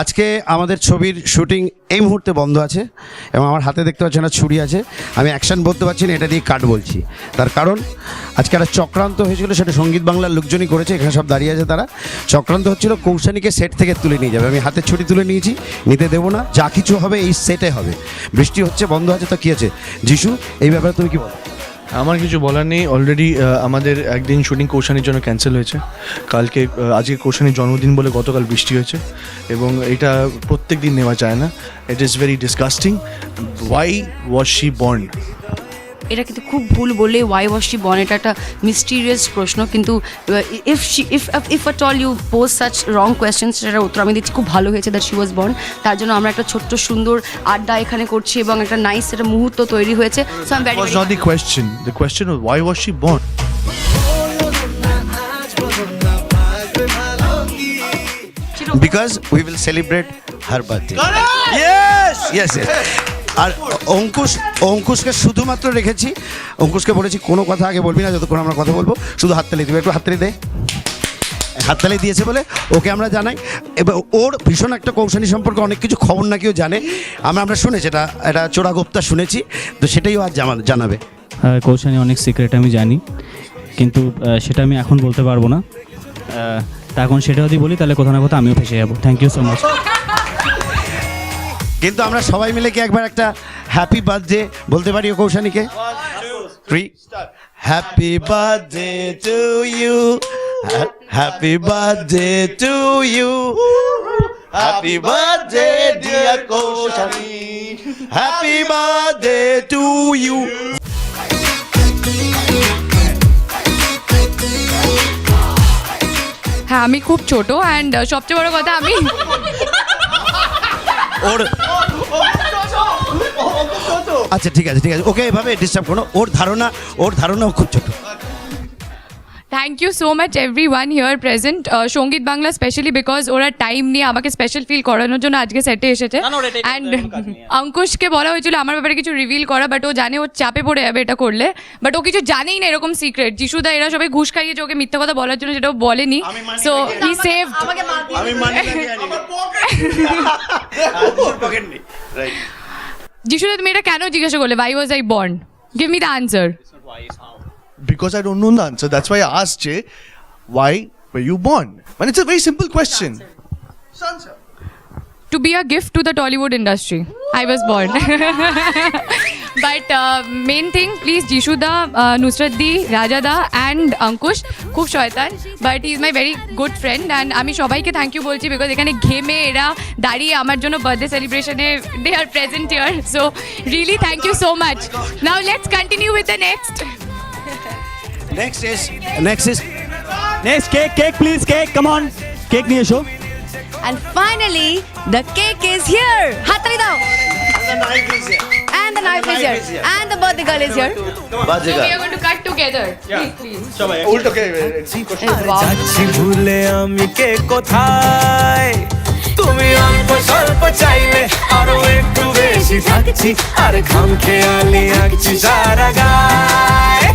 আজকে আমাদের ছবির শুটিং এই মুহূর্তে বন্ধ আছে এবং আমার হাতে দেখতে পাচ্ছেন একটা ছুরি আছে। আমি অ্যাকশন বলতে পারছি না, এটা দিয়ে কাট বলছি। তার কারণ আজকে একটা চক্রান্ত হয়েছিল, সেটা সঙ্গীত বাংলার লোকজনই করেছে। এখানে সব দাঁড়িয়ে আছে তারা। চক্রান্ত হচ্ছিল কৌশানীকে সেট থেকে তুলে নিয়ে যাবে। আমি হাতে ছুরি তুলে নিয়েছি, নিতে দেবো না। যা কিছু হবে এই সেটে হবে। বৃষ্টি হচ্ছে, বন্ধ আছে, তো কী আছে? যিশু, এই ব্যাপারে তুমি কি বলো? আমার কিছু বলার নেই। অলরেডি আমাদের একদিন শুটিং কৌশানীর জন্য ক্যান্সেল হয়েছে। কালকে আজকে কৌশানীর জন্মদিন বলে গতকাল বৃষ্টি হয়েছে এবং এটা প্রত্যেক দিন নেওয়া যায় না। It is very disgusting. Why was she born? এটা কিন্তু খুব ভুল বলে ওয়াই ওয়াজ শি বর্ন, এটা একটা মিস্টিরিয়াস প্রশ্ন। কিন্তু if at all you pose such wrong questions, সেটার উত্তর আমি দিচ্ছি খুব ভালো হয়েছে দ্যাট শি ওয়াজ বর্ন। তার জন্য আমরা একটা ছোট্ট সুন্দর আড্ডা এখানে করছি এবং একটা নাইস একটা মুহূর্ত তৈরি হয়েছে। So I am very was not the question. The question was why was she born? Because we will celebrate her birthday. Yes, yes, yes. আর অঙ্কুশকে শুধুমাত্র রেখেছি। অঙ্কুশকে বলেছি কোনো কথা আগে বলবি না যতক্ষণ আমরা কথা বলবো, শুধু হাততালি দিবে। একটু হাততালি দে। হাততালি দিয়েছে বলে ওকে আমরা জানাই। এবার ওর ভীষণ একটা কৌশানী সম্পর্কে অনেক কিছু খবর নাকিও জানে। আমরা শুনেছি, এটা চোরাগোপ্তা শুনেছি, তো সেটাই ও আজ জানাবে। কৌশানী অনেক সিক্রেট আমি জানি, কিন্তু সেটা আমি এখন বলতে পারবো না। তা এখন সেটা যদি বলি তাহলে কোথাও না কোথাও আমিও ফেসে যাবো। Thank you so much. কিন্তু আমরা সবাই মিলে কি একবার একটা হ্যাপি বার্থডে বলতে পারি কৌশানীকে? Happy birthday to you, happy birthday to you, happy birthday dear Koushani, happy birthday to you. হ্যাঁ, আমি খুব ছোট অ্যান্ড সবচেয়ে বড় কথা আমি ওর আচ্ছা ঠিক আছে, ওকে এভাবে ডিস্টার্ব করো। ওর ধারণা খুব ছোট। Thank you so much everyone here present, Sangeet Bangla specially because ওরা টাইম নিয়ে আমাকে স্পেশাল ফিল করানোর জন্য আজকে সেটে এসেছে। অ্যান্ড অঙ্কুশকে বলা হয়েছিল আমার ব্যাপারে কিছু রিভিল করা, বাট ও জানে ও চাপে পড়ে যাবে এটা করলে, বাট ও কিছু জানেই না এরকম সিক্রেট। যিশুদা এরা সবাই ঘুষ খাইয়েছে ওকে মিথ্যা কথা বলার জন্য, যেটা ও বলেনি। So he saved. যিশুদা তুমি এটা কেন জিজ্ঞাসা করলে? Why was I born? Give me the answer. Because I don't know the answer. That's why I asked Jay, why were you born? And it's a very simple question. Answer. To be a gift to the Tollywood industry. I was born. But main thing, please Jishuda, Nusrat Di, Raja Da and Ankush, খুব শয়তান, but he is my very good friend and আমি সবাইকে thank you বলছি because এখানে ঘেমে এরা দাঁড়িয়ে আমার জন্য birthday সেলিব্রেশনে they are present here. So really thank you so much. Now let's continue with the next. Next cake please, cake come on, cake নিয়ে এসো। And finally the cake is here. হাততালি দাও। And the knife is here. And the birthday girl is here. So we are going to cut together. Please. Ulto ke Wow. যাচ্ছি ভুলে আমি কে কোথায়, তুমি অল্প স্বল্প চাইলে আরো একটু বেশি থাকছি, আর খাম খেয়ালি আঁকছি সারা গায়।